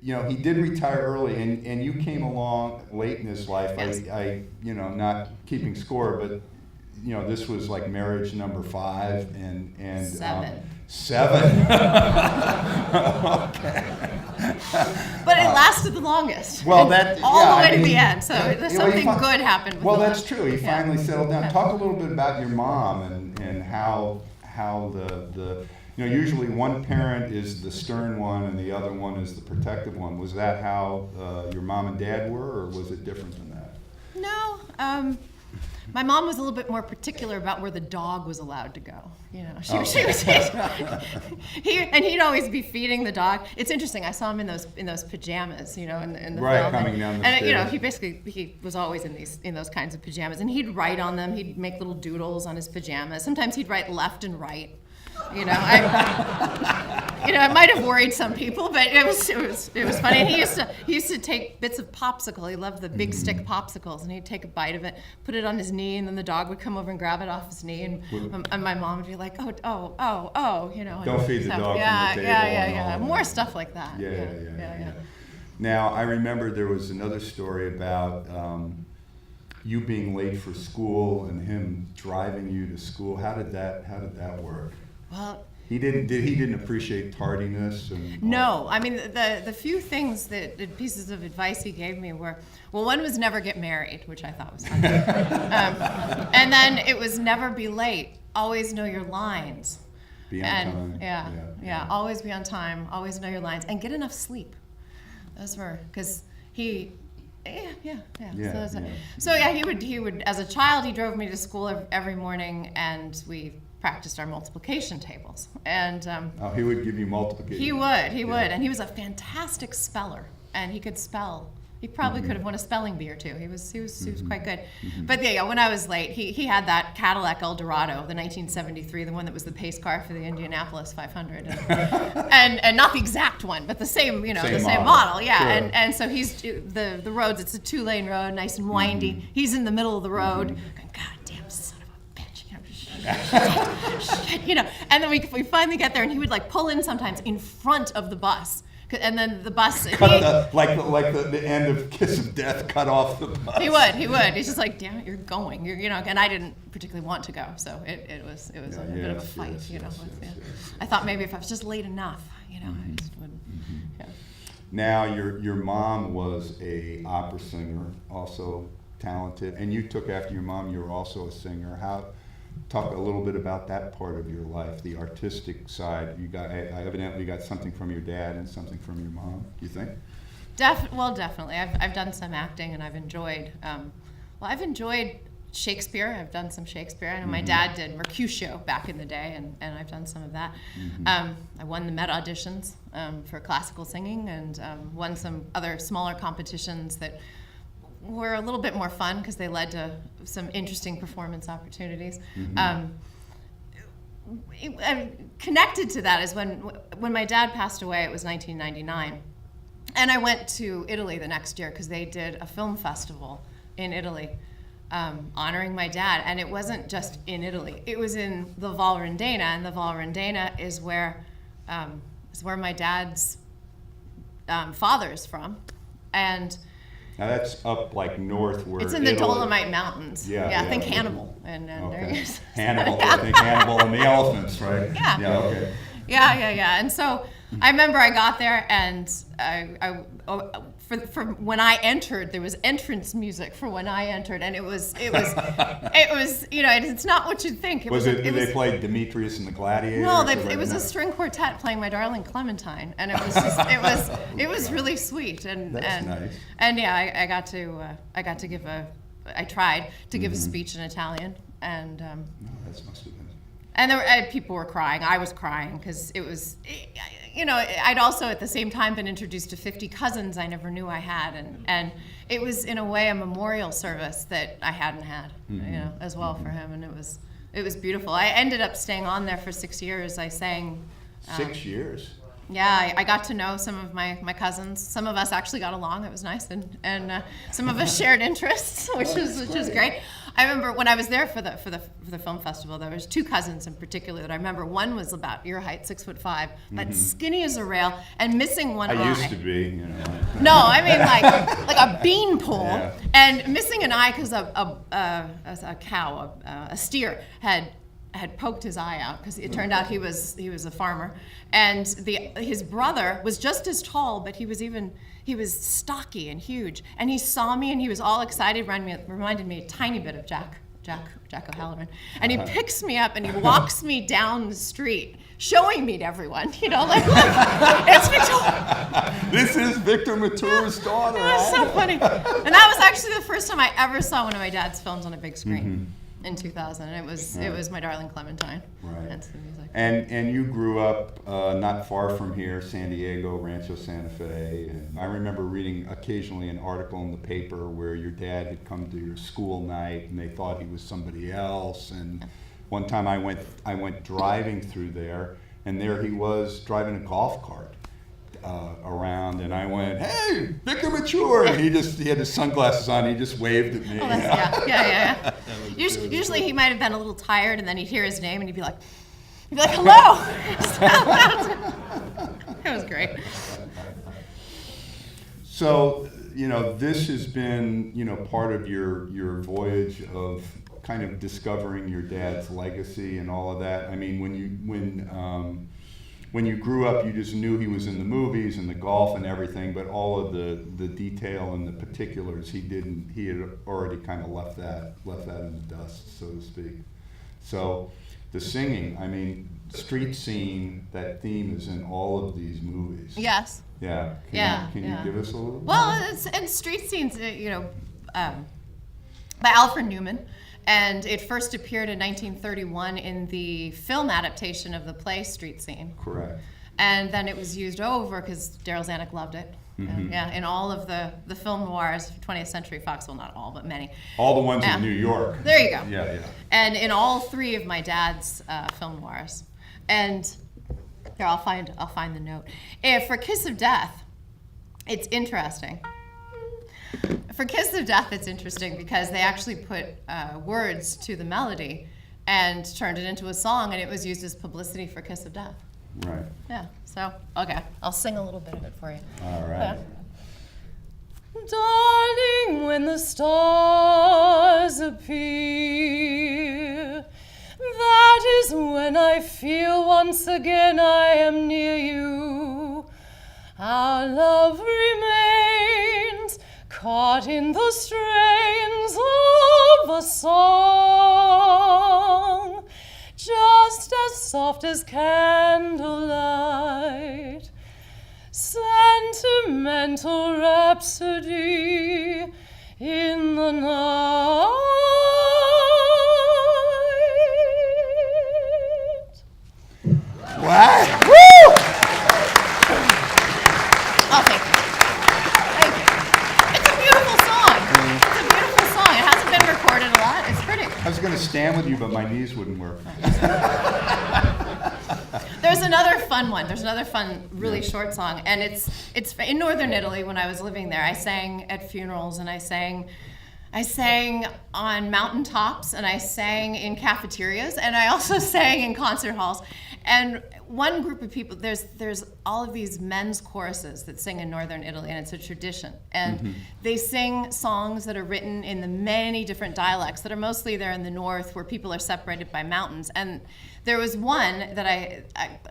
he did retire early, and you came along late in his life. Yes. I not keeping score, but this was like marriage number 5 and 7. 7. Okay. But it lasted the longest. Well, that all the way to the end. So something good happened. Well, that's true. He finally settled down. Talk a little bit about your mom and how the usually one parent is the stern one and the other one is the protective one. Was that how your mom and dad were, or was it different than that? No. My mom was a little bit more particular about where the dog was allowed to go. He'd always be feeding the dog. It's interesting. I saw him in those pajamas, in the right, film. Coming down the stairs. He was always in those kinds of pajamas, and he'd write on them. He'd make little doodles on his pajamas. Sometimes he'd write left and right. It might have worried some people, but it was funny. And he used to take bits of popsicle. He loved the big stick popsicles, and he'd take a bite of it, put it on his knee, and then the dog would come over and grab it off his knee, and my mom would be like, oh, Don't feed the dog from the table. Yeah. More stuff like that. Yeah. Now, I remember there was another story about you being late for school and him driving you to school. How did that work? Well, he didn't appreciate tardiness. No, I mean the few things the pieces of advice he gave me were, well, one was never get married, which I thought was funny, and then it was never be late. Always know your lines. Be on time. Yeah. Always be on time. Always know your lines and get enough sleep. Those were because he. So he would as a child he drove me to school every morning, and we practiced our multiplication tables. And he would give you multiplication. He would, and he was a fantastic speller, and he could spell. He probably could have won a spelling bee or two. He was quite good. But when I was late, he had that Cadillac Eldorado, the 1973, the one that was the pace car for the Indianapolis 500, and not the exact one, but the same same model. Yeah, sure. And so he's the roads. It's a 2-lane road, nice and windy. He's in the middle of the road. Going, God damn son of a bitch, And then we finally get there, and he would pull in sometimes in front of the bus. And then the bus like the end of Kiss of Death, cut off the bus. He would. He's just like, damn it, you're going. And I didn't particularly want to go, so it was a bit of a fight. I thought maybe if I was just late enough, I just would. Yeah. Now your mom was a opera singer, also talented, and you took after your mom. You were also a singer. Talk a little bit about that part of your life, the artistic side. You evidently got something from your dad and something from your mom. Do you think? Definitely. I've done some acting, and I've enjoyed. I've enjoyed Shakespeare. I've done some Shakespeare. I know my dad did Mercutio back in the day, and I've done some of that. I won the Met auditions for classical singing, and won some other smaller competitions that were a little bit more fun because they led to some interesting performance opportunities. Connected to that is when my dad passed away. It was 1999, and I went to Italy the next year because they did a film festival in Italy honoring my dad, and it wasn't just in Italy. It was in the Val Rendena, and the Val Rendena is where my dad's father is from, and now that's up north where it's in the Dolomite Mountains. Yeah. Think Hannibal. And okay. Hannibal. I think Hannibal and the elephants, right? Yeah. Yeah. Okay. Yeah. And so I remember I got there, and for when I entered, there was entrance music for when I entered, and it was it's not what you'd think. Did they play Demetrius and the Gladiators? No, it was a string quartet playing My Darling Clementine, and it was really sweet. And that's nice. And I got to give I tried to give a speech in Italian, and that must have been. And people were crying. I was crying because it was, I'd also at the same time been introduced to 50 cousins I never knew I had, and it was in a way a memorial service that I hadn't had, as well for him, and it was beautiful. I ended up staying on there for 6 years. I sang. 6 years. Yeah, I got to know some of my cousins. Some of us actually got along. It was nice, and some of us shared interests, which was great. I remember when I was there for the film festival, there was two cousins in particular that I remember. One was about your height, 6'5", but skinny as a rail and missing one eye. I used to be, you know. No, I mean like a beanpole, Yeah. and missing an eye because a steer had poked his eye out because it turned out he was a farmer, and his brother was just as tall, but he was stocky and huge, and he saw me and he was all excited, reminded me a tiny bit of Jack O'Halloran, and he picks me up and he walks me down the street, showing me to everyone, you know, like, look, it's Victoria. This is Victor Mature's daughter. It was so funny, and that was actually the first time I ever saw one of my dad's films on a big screen. In 2000, and it was My Darling Clementine. Right. That's the music. And you grew up not far from here, San Diego, Rancho Santa Fe. And I remember reading occasionally an article in the paper where your dad had come to your school night and they thought he was somebody else. And one time I went driving through there, and there he was driving a golf cart around, and I went, "Hey, Victor Mature!" And he had his sunglasses on. He just waved at me. Oh, yeah. Usually he might have been a little tired, and then he'd hear his name, and he'd be like, "Hello." It was great. So, you know, this has been, you know, part of your voyage of kind of discovering your dad's legacy and all of that. I mean, when you grew up, you just knew he was in the movies and the golf and everything, but all of the detail and the particulars he had already kind of left that in the dust, so to speak. So the singing, I mean, street scene, that theme is in all of these movies. Yes. Yeah. Can you give us a little? Well, and street scenes, you know, by Alfred Newman. And it first appeared in 1931 in the film adaptation of the play Street Scene. Correct. And then it was used over because Daryl Zanuck loved it. And, in all of the film noirs, 20th Century Fox, well, not all, but many. All the ones in New York. There you go. Yeah. And in all three of my dad's film noirs. And here, I'll find the note. For Kiss of Death, it's interesting. For Kiss of Death, it's interesting because they actually put words to the melody and turned it into a song, and it was used as publicity for Kiss of Death. Right. Yeah, so, okay, I'll sing a little bit of it for you. All right. Darling, when the stars appear, that is when I feel once again I am near you. Our love remains caught in the strains of a song, just as soft as candlelight, sentimental rhapsody in the night. What? Woo! Oh, thank you. Thank you. It's a beautiful song. It's a beautiful song. It hasn't been recorded a lot. It's pretty. I was going to stand with you, but my knees wouldn't work. There's another fun one. There's another fun, really short song, and it's in northern Italy. When I was living there, I sang at funerals, and I sang on mountaintops, and I sang in cafeterias, and I also sang in concert halls. And one group of people, there's all of these men's choruses that sing in northern Italy, and it's a tradition. And they sing songs that are written in the many different dialects that are mostly there in the north, where people are separated by mountains. And there was one that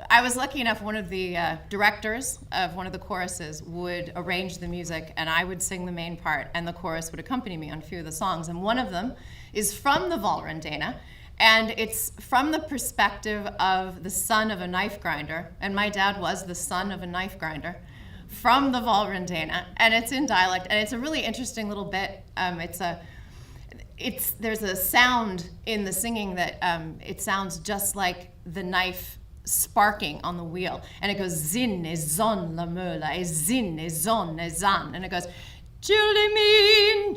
I was lucky enough, one of the directors of one of the choruses would arrange the music, and I would sing the main part, and the chorus would accompany me on a few of the songs. And one of them is from the Valrendena, and it's from the perspective of the son of a knife grinder, and my dad was the son of a knife grinder, from the Valrendena, and it's in dialect, and it's a really interesting little bit. There's a sound in the singing that it sounds just like the knife sparking on the wheel, and it goes zin e zon la mola e zin e zon e zan, and it goes Julemin,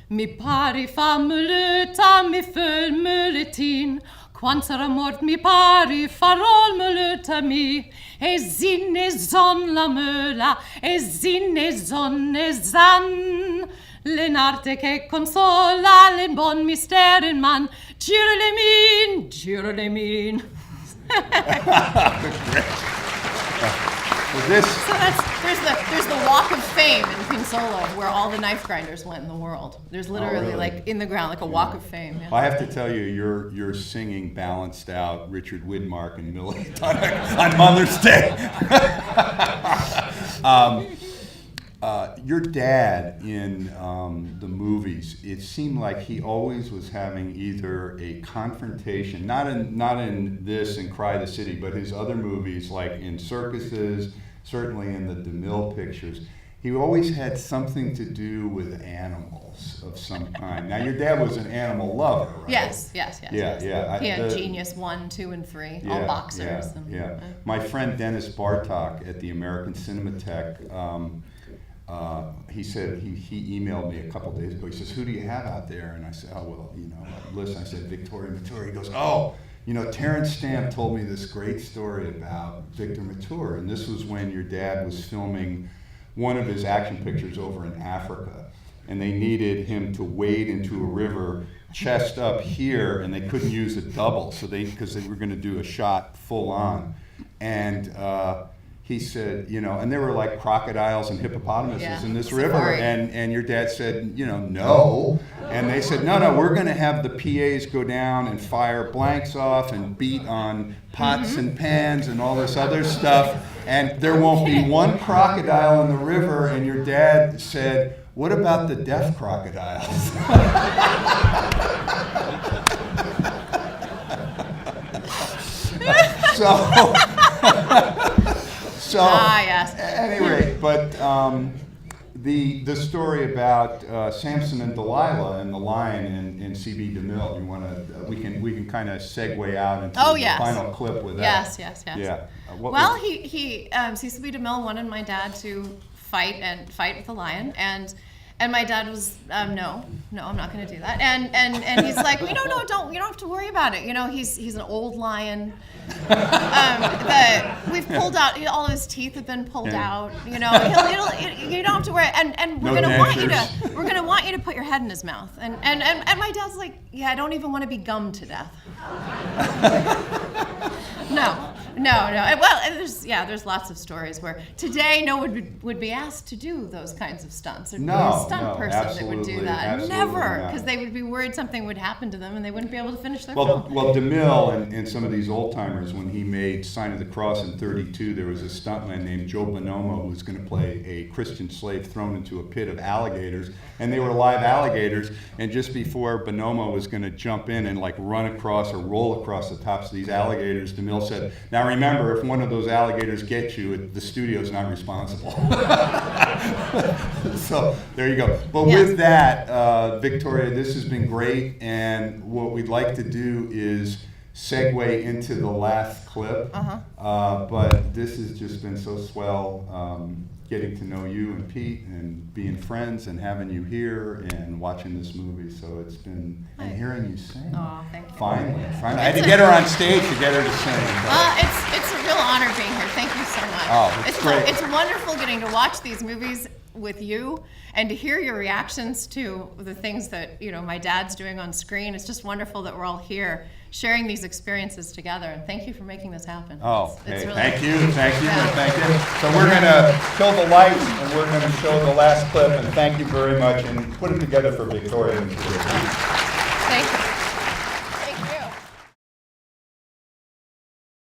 mi pari famuleta, mi föl muletin, quantera mort mi pari farol muleta mi, e zin e zon la mola, e zin e zon e zan, L'arte che consola, le bon misteri man, giro le min. Well, this, So there's the walk of fame in King Solo where all the knife grinders went in the world. There's literally really? like in the ground like a walk of fame. Yeah. I have to tell you, your singing balanced out Richard Widmark and Millie on Mother's Day. Your dad in the movies, it seemed like he always was having either a confrontation, not in this and Cry the City, but his other movies like in Circuses, certainly in the DeMille pictures. He always had something to do with animals of some kind. Now, your dad was an animal lover, right? Yes. Yeah. He had Genius 1, 2, and 3, all boxers. Yeah. My friend Dennis Bartok at the American Cinematheque, he said, he emailed me a couple days ago. He says, who do you have out there? And I said, oh, well, listen, I said, Victoria Mature. He goes, oh, Terrence Stamp told me this great story about Victor Mature. And this was when your dad was filming one of his action pictures over in Africa. And they needed him to wade into a river, chest up here, and they couldn't use a double, because they were going to do a shot full on. And he said, and there were like crocodiles and hippopotamuses in this river, and your dad said, no. And they said, no, we're going to have the PAs go down and fire blanks off and beat on pots and pans and all this other stuff, and there won't be one crocodile in the river. And your dad said, what about the deaf crocodiles? Yes. Anyway, but the story about Samson and Delilah and the lion in C.B. DeMille. We can kind of segue out into the final clip with that. Yes. Yeah. C.B. DeMille wanted my dad to fight with the lion, and my dad was no, I'm not going to do that. And he's like, no, you don't have to worry about it. He's an old lion. We've pulled out all of his teeth have been pulled out. You don't have to worry. And we're gonna want you to put your head in his mouth. And my dad's like, yeah, I don't even want to be gummed to death. No. Well, there's lots of stories where today no one would be asked to do those kinds of stunts. There'd be a stunt person that would do that. Never, because they would be worried something would happen to them and they wouldn't be able to finish their film. Well, DeMille and some of these old timers, when he made Sign of the Cross in '32, there was a stuntman named Joe Bonomo who was going to play a Christian slave thrown into a pit of alligators, and they were live alligators. And just before Bonomo was going to jump in and like run across or roll across the tops of these alligators, DeMille said, "Now remember, if one of those alligators gets you, the studio's not responsible." So there you go. But with that, Victoria, this has been great, and what we'd like to do is segue into the last clip. But this has just been so swell, getting to know you and Pete and being friends and having you here and watching this movie. So it's been, and hearing you sing. Oh, thank you. Finally. I had to get her on stage to get her to sing. It's a real honor being here. Thank you so much. Oh, it's great. It's wonderful getting to watch these movies with you and to hear your reactions to the things that my dad's doing on screen. It's just wonderful that we're all here sharing these experiences together, and thank you for making this happen. Thank you. So we're going to kill the lights and we're going to show the last clip, and thank you very much, and put it together for Victoria.